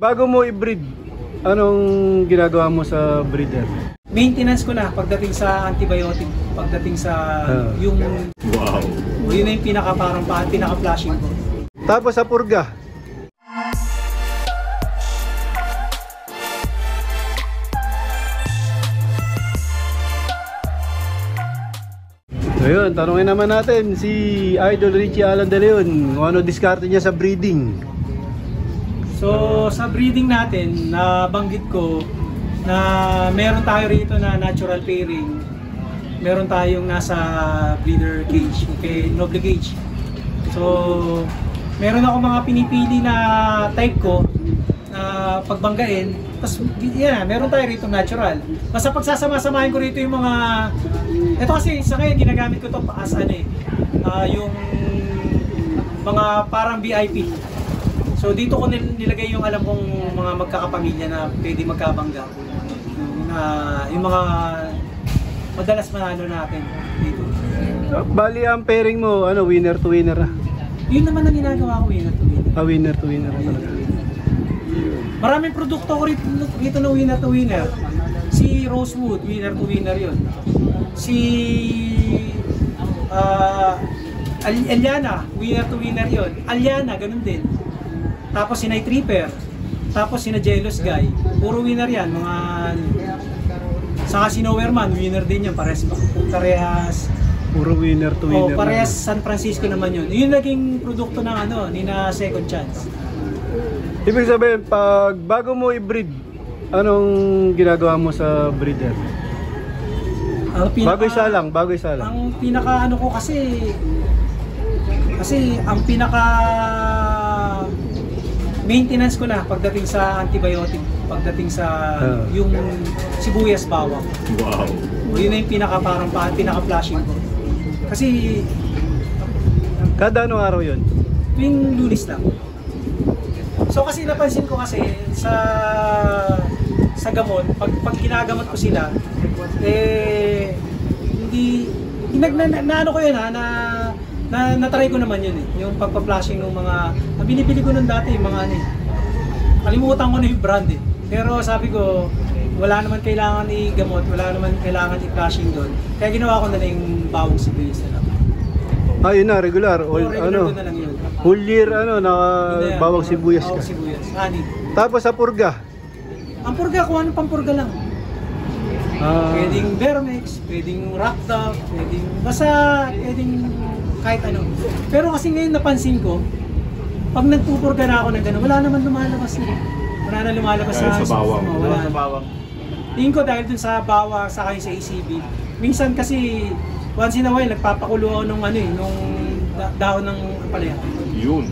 Bago mo i-breed, anong ginagawa mo sa breeder? Maintenance ko na pagdating sa antibiotic, pagdating sa yung Wow. Yun na yung pinaka-flashing ko. Tapos sa purga? So yun, tanungin naman natin si Idol Richie Alan De Leon kung ano diskarte niya sa breeding. So sa breeding natin, nabanggit ko na meron tayo rito na natural pairing. Meron tayong nasa breeder cage, okay, noble cage. So meron ako mga pinipili na type ko na pagbanggain. Tapos yeah, meron tayo rito natural. Basta pagsasama-samahin ko rito yung mga, ito kasi sa ngayon ginagamit ko to as yung mga parang VIP. So dito ko nilagay yung alam kong mga magkakapamilya na pwede magkabangga. Yung mga madalas manalo natin dito. Bali ang pairing mo, ano, winner to winner na? Yun naman ang ginagawa ko, winner to winner. Winner to winner na talaga. Maraming produkto ko rito na winner to winner. Si Rosewood, winner to winner yun. Si Aliana, winner to winner yun. Aliana, ganun din. Tapos si Night Reaper. Tapos si Jealous Guy. Puro winner yan. Mga saka si Nowhereman, winner din yan. Parehas. Puro winner to winner. Parehas San Francisco naman yun. Yun naging produkto ng ni na Second Chance. Ibig sabihin, pag bago mo i-breed, anong ginagawa mo sa breeder? Bago isa lang. Ang pinaka ko kasi ang pinaka maintenance ko na pagdating sa antibiotic, pagdating sa yung sibuyas bawang. Wow. Yun na yung pinaka-flashing ko. Kasi Kada anong araw yun? tuwing Lunes lang. So kasi napansin ko kasi sa gamot, pag ginagamot ko sila, hindi naano ko yun na-try ko naman yun yung pagpa-flashing ng mga, binibili ko nun dati, mga kalimutan ko na yung brand pero sabi ko, wala naman kailangan i-gamot, wala naman kailangan i-flashing doon, kaya ginawa ko na yung bawang sibuyas na lang. Yun na, regular. Regular na lang yun. Whole year, bawang sibuyas ka. Bawang sibuyas, honey. Tapos sa purga? Ang purga, kung ano pang purga lang. Pwedeng Vermex, pwedeng Rakta, pwedeng kahit ano. Pero kasi ngayon napansin ko, pag nagpupurga na ako ng gano'n, wala naman lumalabas Wala na lumalabas sa bawang. Wala sa bawang. Tingin ko dahil dun sa bawang, sa kayo sa ACB. Minsan kasi, once in a while, nagpapakulo ako nung dahon ng ampalaya. Yun.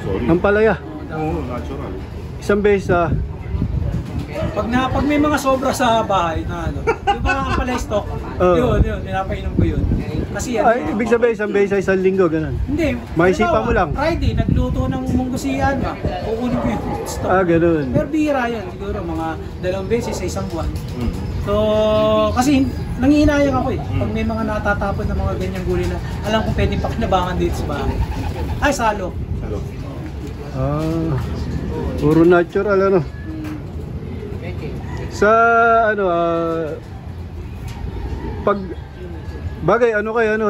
Sorry. Ampalaya? Oo, natural. Isang beses Pag may mga sobra sa bahay yung mga ampalaya stock, yun, pinapainom ko yun. Kasi ibig sabihin isang beses sa isang linggo, ganun? Hindi. Maisipan mo lang? Friday, nagluto ng munggusian ba? Kukunin ko yung stock. Ganun. Pero bihira yun, siguro mga 2 beses sa isang buwan. So, kasi nangihinayang ako pag may mga natatapon na mga ganyang gulay na alam kong pwedeng pakinabangan dito sa bahay. Salo. Puro natural, Sa pag bagay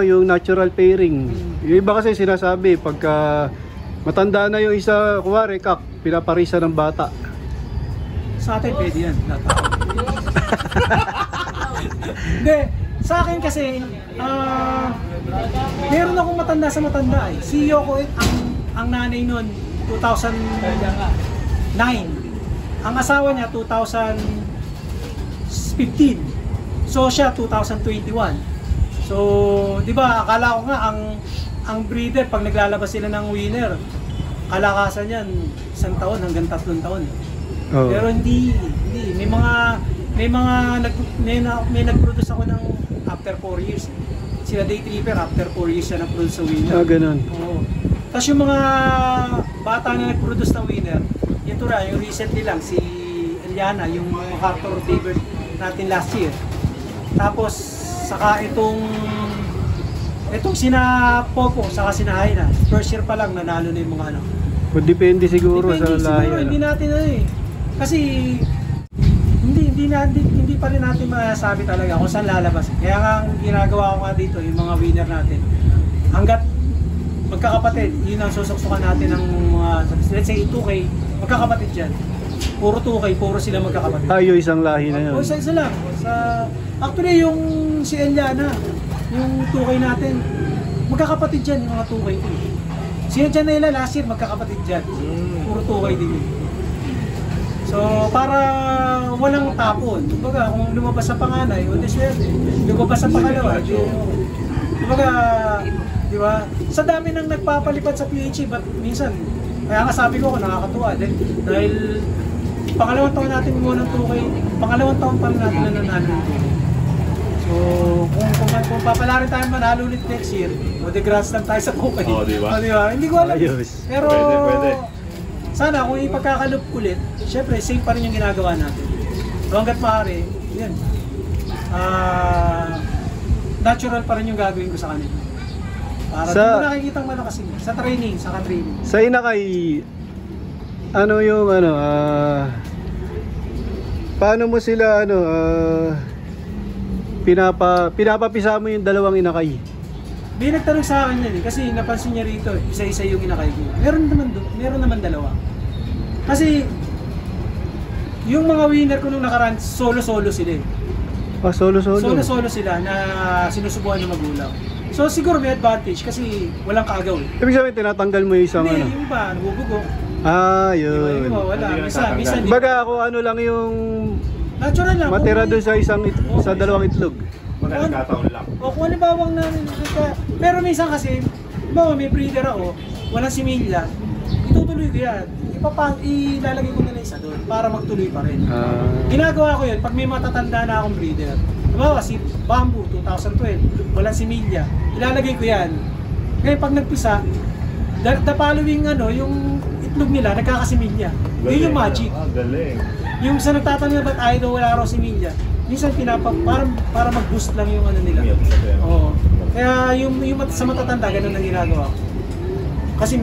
yung natural pairing. Yung iba kasi sinasabi pagka matanda na yung isa, kuwari kak, pinaparisa ng bata. Sa atin pwede yan, Hindi, sa akin kasi meron akong matanda sa matanda Si Yoko ang nanay nun 2009. Ang asawa niya 2015. So siya 2021. So, 'di ba? Akala ko nga ang breeder pag naglalabas sila ng winner, kalakasan niyan 1 taon hanggang 3 taon. Pero hindi may nag-produce ako ng after 4 years. Sila Day Tripper after 4 years siya nag-produce sa winner. Ganun. Oo. Tapos yung mga bata na nag-produce ng winner, ito na, yung recently lang, si Eliana, yung MacArthur favorite natin last year. Tapos, saka itong sina Popo, saka sina Haina, first year pa lang nanalo na yung mga Kung depende siguro Depende, sa lahi. siguro, hindi natin kasi hindi pa rin natin masasabi talaga kung saan lalabas. Kaya nga ang ginagawa ko nga dito, yung mga winner natin, hanggat magkakapatid, yun ang susuksukan natin ng mga, let's say 2K, magkakapatid dyan. Puro 2K, puro sila magkakapatid. Yung isang lahi na yun. O isa lang. Actually, yung si Eliana, yung 2K natin, magkakapatid dyan, yung mga 2K ko. Si Janela last year, magkakapatid dyan. Puro 2K din yun. So, para walang tapon. Kumbaga, kung lumabas sa panganay, o diswerte. Lumabas sa pangalawa, kumbaga, di ba? Sa dami nang nagpapalipad sa PHA, but minsan, kaya nga sabi ko, nakakatuwa. Dahil pangalawang taon natin muna ng 2K, pangalawang taon pa rin natin na nanalo ng 2K. So, kung papalarin tayo manalo ulit next year, o de grass lang tayo sa 2K. Oo, di ba? Di ba? Hindi ko alam. Ayos. Pero, Pwede. sana kung ipagkakalob ulit, syempre same pa rin yung ginagawa natin. So hanggat maaari, yan. Natural pa rin yung gagawin ko sa kanila. Para di mo nakikitang malakas yun. Sa training, sa ka-training. Sa Inakay, ano yung paano mo sila pinapapisa mo yung dalawang Inakay? May nagtanong sa akin yan kasi napansin niya rito, isa-isa yung inakay ko. Meron naman dalawa. Kasi yung mga winner ko nung nakaraan, solo-solo sila eh. Solo-solo? Solo-solo sila na sinusubukan ng magulang. So siguro may advantage kasi walang kaagaw eh. Ibig sabihin, tinatanggal mo yung isang Hindi, yung iba, nabubugo. Yun. Yung iba, wala. Minsan, Baga ako lang yung natural lang. matira doon sa sa dalawang itlog. Mga nagkataon lang. O kung halimbawa pero minsan kasi, may breeder ako, walang similya, itutuloy ko yan. Ilalagay ko na lang isa doon para magtuloy pa rin. Ginagawa ko yun pag may matatanda na akong breeder. Halimbawa si Bamboo 2012, walang similya, ilalagay ko yan. Ngayon pag nagpisa, the following yung itlog nila nagkakasimilya. Yun yung magic. Galing. Yung sa nagtatanong na ba't idol wala raw similya, minsan para mag-boost lang yung nila. Oo. Kaya yung sa matatanda, ganun ang ginagawa ko. Kasi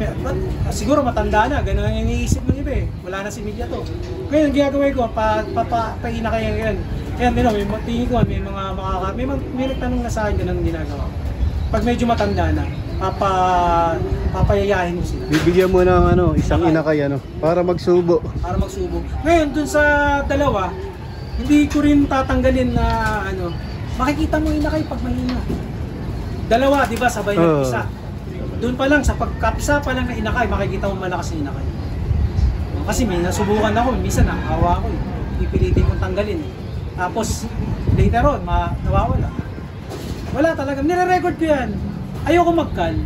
siguro matanda na, ganun ang iniisip ng iba eh. Wala na si Milya to. Ngayon, ginagawa ko, paina kayo yan. Kaya tingin ko, may nagtanong na sa akin, ganun ang ginagawa ko. Pag medyo matanda na, papayayahin mo sila. Bibigyan mo ng isang Inakay para magsubo. Para magsubo. Ngayon, dun sa dalawa, hindi ko rin tatanggalin na makikita mo Inakay pag mahina. Dalawa, di ba, sabay ng isa. Doon pa lang, sa pagkapsa pa lang na Inakay, makikita mo malakas na Inakay. Kasi may nasubukan ako, minsan nakahawa ko ipilitin kong tanggalin. Tapos, later on, nawawala. Wala talaga, nire-record ko yan. Ayoko magkal.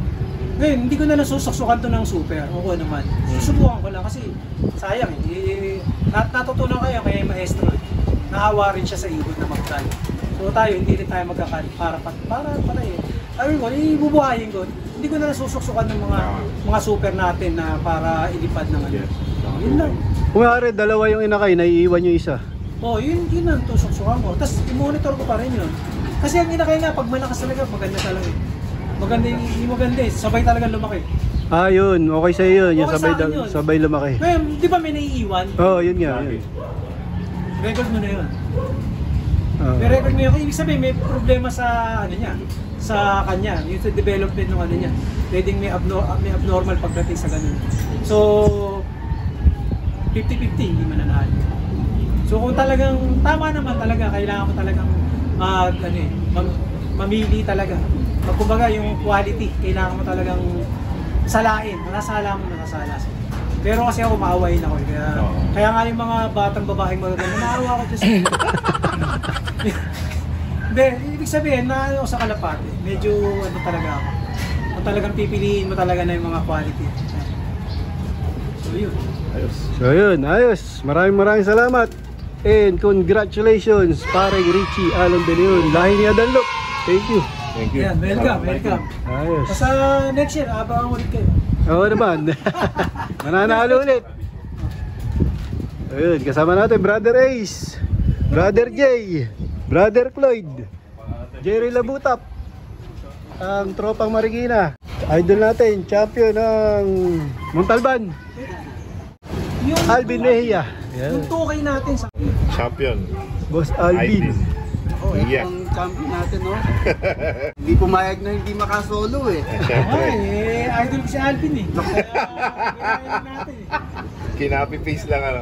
Ngayon, hindi ko na nasusuksukan to ng super. Oo naman. Susubukan ko lang kasi sayang natutunan kayo kaya yung maestro. Naawa rin siya sa ibon na magkal. So tayo, hindi rin tayo magkakal para ayun ko, ibubuhayin ko. Hindi ko na nasusuksukan ng mga super natin na para ilipad ng Yun lang. Kung maaari, dalawa yung Inakay, naiiwan yung isa. Yun ang tusuksukan ko. Tapos i-monitor ko pa rin yun. Kasi ang Inakay nga, pag malakas talaga, maganda talaga eh. Maganda eh. Sabay talaga lumaki. Yun. Okay sa'yo yun. Yung Okay sa akin yun. sabay lumaki. Ngayon, di ba may naiiwan? Yun nga. Yun. Record mo na yun. May record mo yun. Ibig sabihin, may problema sa sa kanya. Yung sa development ng niya. Pwedeng may abnormal pagdating sa ganun. So, 50-50, hindi mananalo. So kung talagang tama naman talaga, kailangan ko talagang mamili talaga. Kumbaga yung quality, kailangan mo talagang salain. Nasala mo, nasasala siya. Pero kasi ako maawain ako. Kaya nga yung mga batang babaeng magaganda, naawa ako dyan. Hindi, ibig sabihin na sa kalapate, medyo talaga ako. Kung talagang pipiliin mo talaga na yung mga quality. So yun. Ayos. Maraming salamat. And congratulations, paring Richie Alon de Leon. Lahi ni Adanlop. Thank you. Thank you. Yan, welcome. Ayos. Sa next year, abangan ulit kayo. Oo naman. Mananalo ulit. Ayun, kasama natin Brother Ace, Brother Jay, Brother Cloyd, Jerry Labutap, ang tropang Marikina. Idol natin, champion ng Montalban. Yung Alvin Mejia. Yung Yan. tukay natin sa Champion. Boss Alvin. Oh, ito Yeah. ang champion natin, no? Hindi pumayag na hindi makasolo eh. Siyempre. idol ko si Alvin eh. Kaya, ginaya natin eh. Kinapi-paste lang ano.